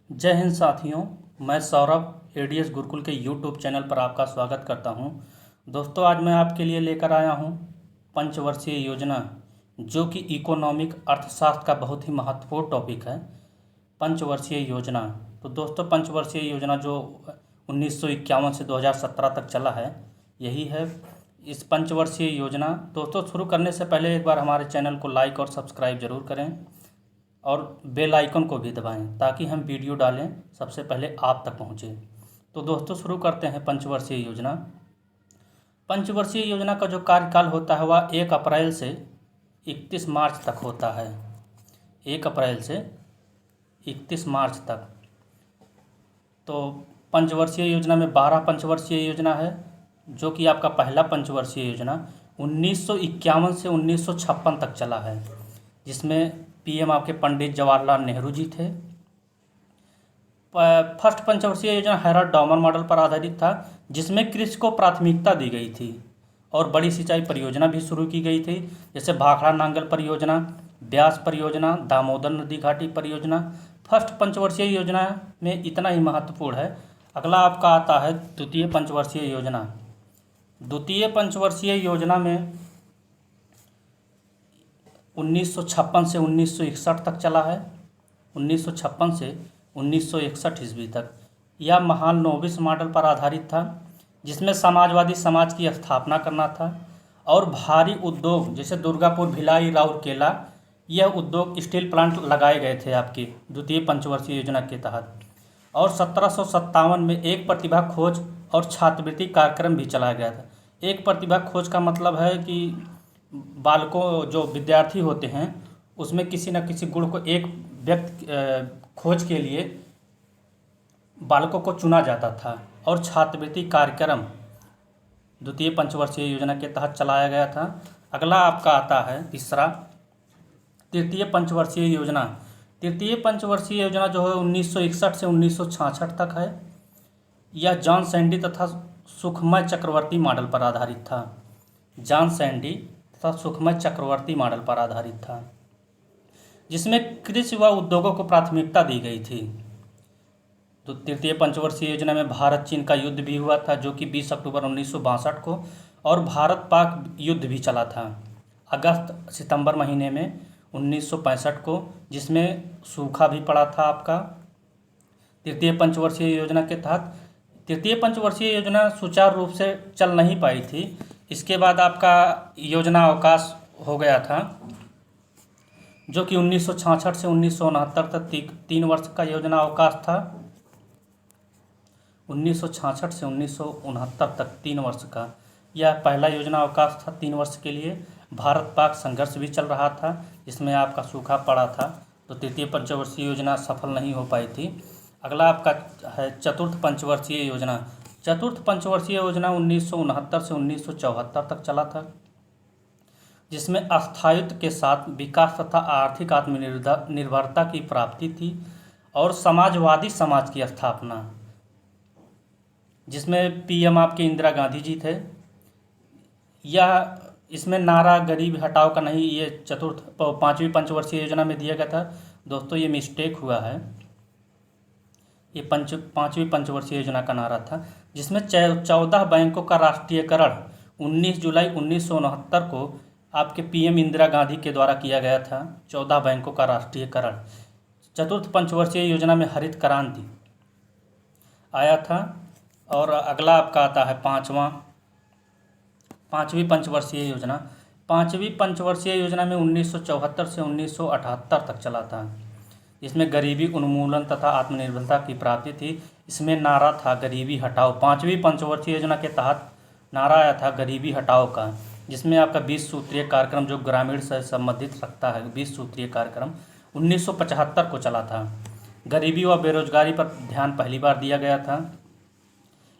जय हिंद साथियों। मैं सौरभ एडीएस गुरुकुल के यूट्यूब चैनल पर आपका स्वागत करता हूं। दोस्तों, आज मैं आपके लिए लेकर आया हूं पंचवर्षीय योजना, जो कि इकोनॉमिक अर्थशास्त्र का बहुत ही महत्वपूर्ण टॉपिक है। पंचवर्षीय योजना। तो दोस्तों, पंचवर्षीय योजना जो 1951 से 2017 तक चला है, यही है इस पंचवर्षीय योजना। दोस्तों, शुरू करने से पहले एक बार हमारे चैनल को लाइक और सब्सक्राइब जरूर करें और बेल आइकन को भी दबाएं ताकि हम वीडियो डालें सबसे पहले आप तक पहुंचे। तो दोस्तों, शुरू करते हैं पंचवर्षीय योजना। पंचवर्षीय योजना का जो कार्यकाल होता है वह 1 अप्रैल से 31 मार्च तक होता है। 1 अप्रैल से 31 मार्च तक। तो पंचवर्षीय योजना में 12 पंचवर्षीय योजना है, जो कि आपका पहला पंचवर्षीय योजना 1951 से 1956 तक चला है, जिसमें पीएम आपके पंडित जवाहरलाल नेहरू जी थे। फर्स्ट पंचवर्षीय योजना हैराल्ड डॉमर मॉडल पर आधारित था, जिसमें कृषि को प्राथमिकता दी गई थी और बड़ी सिंचाई परियोजना भी शुरू की गई थी, जैसे भाखड़ा नांगल परियोजना, ब्यास परियोजना, दामोदर नदी घाटी परियोजना। फर्स्ट पंचवर्षीय योजना में इतना ही महत्वपूर्ण है। अगला आपका आता है द्वितीय पंचवर्षीय योजना। द्वितीय पंचवर्षीय योजना में 1956 से 1961 तक चला है। 1956 से 1961 ईस्वी तक। यह महालनोबिस मॉडल पर आधारित था, जिसमें समाजवादी समाज की स्थापना करना था और भारी उद्योग जैसे दुर्गापुर, भिलाई, राउरकेला, यह उद्योग स्टील प्लांट लगाए गए थे आपकी द्वितीय पंचवर्षीय योजना के तहत। और 1757 में एक प्रतिभा खोज और छात्रवृत्ति कार्यक्रम भी चलाया गया था। एक प्रतिभा खोज का मतलब है कि बालकों, जो विद्यार्थी होते हैं, उसमें किसी न किसी गुण को एक व्यक्ति खोज के लिए बालकों को चुना जाता था और छात्रवृत्ति कार्यक्रम द्वितीय पंचवर्षीय योजना के तहत चलाया गया था। अगला आपका आता है तीसरा तृतीय पंचवर्षीय योजना। तृतीय पंचवर्षीय योजना जो है 1961 से 1966 तक है। यह जॉन सैंडी तथा सुखमय चक्रवर्ती मॉडल पर आधारित था। जॉन सैंडी तथा सुखमय चक्रवर्ती मॉडल पर आधारित था, जिसमें कृषि व उद्योगों को प्राथमिकता दी गई थी। तो तृतीय पंचवर्षीय योजना में भारत चीन का युद्ध भी हुआ था, जो कि 20 अक्टूबर 1962 को, और भारत पाक युद्ध भी चला था अगस्त सितंबर महीने में 1965 को, जिसमें सूखा भी पड़ा था आपका तृतीय पंचवर्षीय योजना के तहत। तृतीय पंचवर्षीय योजना सुचारू रूप से चल नहीं पाई थी। इसके बाद आपका योजना अवकाश हो गया था, जो कि 1966 से 1969 तक 3 वर्ष का योजना अवकाश था। 1966 से 1969 तक 3 वर्ष का यह पहला योजना अवकाश था। 3 वर्ष के लिए भारत पाक संघर्ष भी चल रहा था, जिसमें आपका सूखा पड़ा था, तो तृतीय पंचवर्षीय योजना सफल नहीं हो पाई थी। अगला आपका है चतुर्थ पंचवर्षीय योजना। चतुर्थ पंचवर्षीय योजना 1969 से 1974 तक चला था, जिसमें स्थायित्व के साथ विकास तथा आर्थिक आत्मनिर्भरता की प्राप्ति थी और समाजवादी समाज की स्थापना, जिसमें पीएम आपके इंदिरा गांधी जी थे। यह इसमें नारा गरीबी हटाओ का नहीं, ये पांचवी पंचवर्षीय योजना में दिया गया था। दोस्तों, ये मिस्टेक हुआ है। ये पांचवी पंचवर्षीय योजना का नारा था, जिसमें 14 बैंकों का राष्ट्रीयकरण 19 जुलाई 1969 को आपके पीएम इंदिरा गांधी के द्वारा किया गया था। 14 बैंकों का राष्ट्रीयकरण। चतुर्थ पंचवर्षीय योजना में हरित क्रांति आया था। और अगला आपका आता है पांचवी पंचवर्षीय योजना। पांचवी पंचवर्षीय योजना में 1974 से 1978 तक चला था, इसमें गरीबी उन्मूलन तथा आत्मनिर्भरता की प्राप्ति थी। इसमें नारा था गरीबी हटाओ। पांचवी पंचवर्षीय योजना के तहत नारा आया था गरीबी हटाओ का, जिसमें आपका 20 सूत्रीय कार्यक्रम जो ग्रामीण से संबंधित रखता है, 20 सूत्रीय कार्यक्रम 1975 को चला था। गरीबी व बेरोजगारी पर ध्यान पहली बार दिया गया था।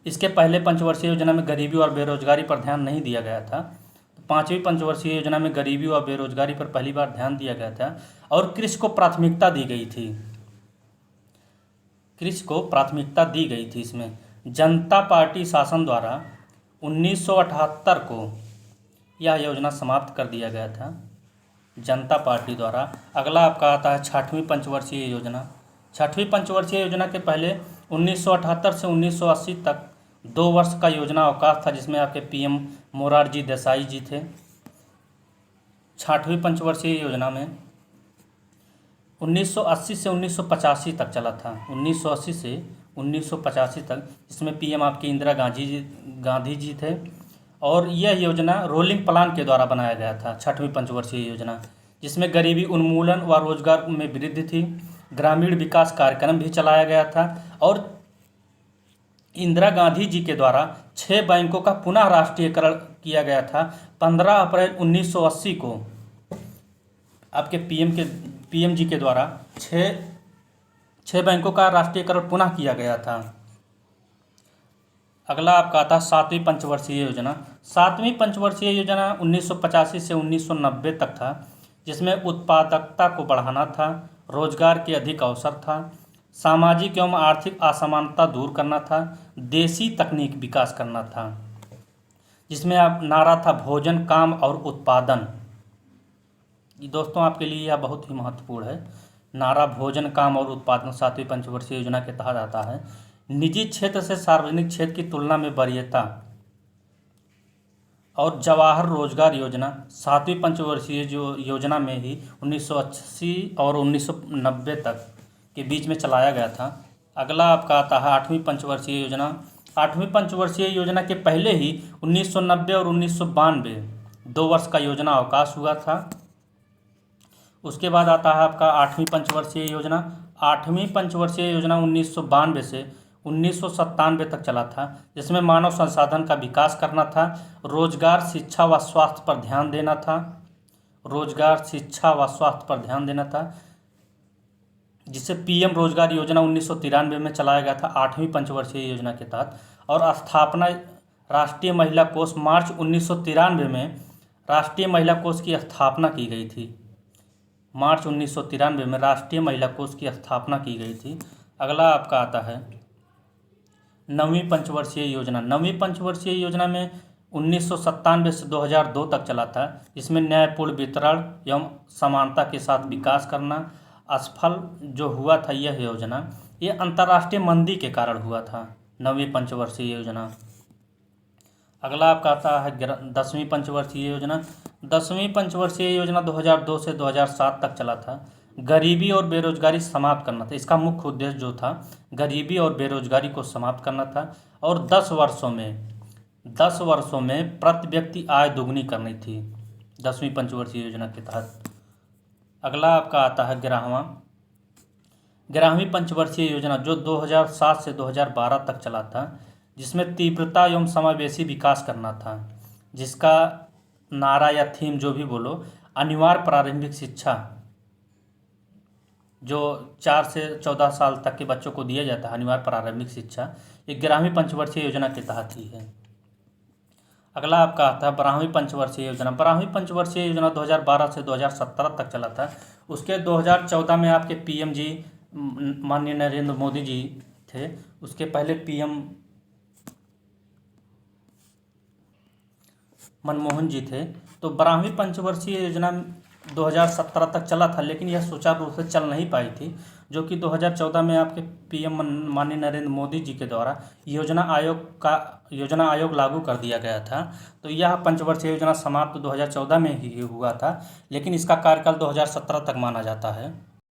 इसके पहले पंचवर्षीय योजना में गरीबी और बेरोजगारी पर ध्यान नहीं दिया गया था। पांचवी पंचवर्षीय योजना में गरीबी और बेरोजगारी पर पहली बार ध्यान दिया गया था और कृषि को प्राथमिकता दी गई थी। कृषि को प्राथमिकता दी गई थी। इसमें जनता पार्टी शासन द्वारा 1978 को यह योजना समाप्त कर दिया गया था जनता पार्टी द्वारा। अगला आपका आता है छठवीं पंचवर्षीय योजना। छठवीं पंचवर्षीय योजना के पहले 1978 से 1980 तक 2 वर्ष का योजना अवकाश था, जिसमें आपके पीएम मोरारजी देसाई जी थे। छठवीं पंचवर्षीय योजना में 1980 से 1985 तक चला था, 1980 से 1985 तक, इसमें पीएम आपके इंदिरा गांधी जी थे। और यह योजना रोलिंग प्लान के द्वारा बनाया गया था, छठवीं पंचवर्षीय योजना, जिसमें गरीबी उन्मूलन व रोजगार में वृद्धि थी। ग्रामीण विकास कार्यक्रम भी चलाया गया था और इंदिरा गांधी जी के द्वारा 6 बैंकों का पुनः राष्ट्रीयकरण किया गया था। 15 अप्रैल 1980 को आपके पीएम जी के द्वारा 6 बैंकों का राष्ट्रीयकरण पुनः किया गया था। अगला आपका आता है 7वीं पंचवर्षीय योजना। 7वीं पंचवर्षीय योजना 1985 से 1990 तक था, जिसमें उत्पादकता को बढ़ाना था, रोजगार के अधिक अवसर था, सामाजिक एवं आर्थिक असमानता दूर करना था, देसी तकनीक विकास करना था, जिसमें आप नारा था भोजन, काम और उत्पादन। दोस्तों आपके लिए यह बहुत ही महत्वपूर्ण है। नारा भोजन, काम और उत्पादन 7वीं पंचवर्षीय योजना के तहत आता है। निजी क्षेत्र से सार्वजनिक क्षेत्र की तुलना में वरीयता और जवाहर रोजगार योजना 7वीं पंचवर्षीय योजना में ही 1980 और 1990 तक के बीच में चलाया गया था। अगला आपका आता है 8वीं पंचवर्षीय योजना। 8वीं पंचवर्षीय योजना के पहले ही 1990 और 1992 2 वर्ष का योजना अवकाश हुआ था। उसके बाद आता है आपका 8वीं पंचवर्षीय योजना। 8वीं पंचवर्षीय योजना 1992 से 1997 तक चला था, जिसमें मानव संसाधन का विकास करना था, रोजगार, शिक्षा व स्वास्थ्य पर ध्यान देना था। रोजगार, शिक्षा व स्वास्थ्य पर ध्यान देना था, जिसे पीएम रोजगार योजना 1993 में चलाया गया था 8वीं पंचवर्षीय योजना के तहत। और स्थापना राष्ट्रीय महिला कोष मार्च 1993 में राष्ट्रीय महिला कोष की स्थापना की गई थी। मार्च 1993 में राष्ट्रीय महिला कोष की स्थापना की गई थी। अगला आपका आता है 9वीं पंचवर्षीय योजना। 9वीं पंचवर्षीय योजना में 1997 से 2002 तक चला था, इसमें न्यायपूर्ण वितरण एवं समानता के साथ विकास करना। असफल जो हुआ था यह योजना, ये अंतर्राष्ट्रीय मंदी के कारण हुआ था 9वीं पंचवर्षीय योजना। अगला आपका आता है 10वीं पंचवर्षीय योजना। 10वीं पंचवर्षीय योजना 2002 से 2007 तक चला था। गरीबी और बेरोजगारी समाप्त करना था, इसका मुख्य उद्देश्य जो था गरीबी और बेरोजगारी को समाप्त करना था। और 10 वर्षों में प्रति व्यक्ति आय दोगुनी करनी थी 10वीं पंचवर्षीय योजना के तहत। अगला आपका आता है 11वीं पंचवर्षीय योजना, जो 2007 से 2012 तक चला था, जिसमें तीव्रता एवं समावेशी विकास करना था, जिसका नारा या थीम जो भी बोलो, अनिवार्य प्रारंभिक शिक्षा जो 4 से 14 साल तक के बच्चों को दिया जाता है, अनिवार्य प्रारंभिक शिक्षा, 11वीं पंचवर्षीय योजना के तहत ही है। अगला आपका आता है 12वीं पंचवर्षीय योजना। 12वीं पंचवर्षीय योजना 2012 से 2017 तक चला था। उसके 2014 में आपके पीएम जी माननीय नरेंद्र मोदी जी थे। उसके पहले पीएम मनमोहन जी थे। तो 12वीं पंचवर्षीय योजना 2017 तक चला था, लेकिन यह सुचारू रूप से चल नहीं पाई थी, जो कि 2014 में आपके पीएम माननीय नरेंद्र मोदी जी के द्वारा योजना आयोग लागू कर दिया गया था। तो यह पंचवर्षीय योजना समाप्त 2014 में ही हुआ था, लेकिन इसका कार्यकाल 2017 तक माना जाता है।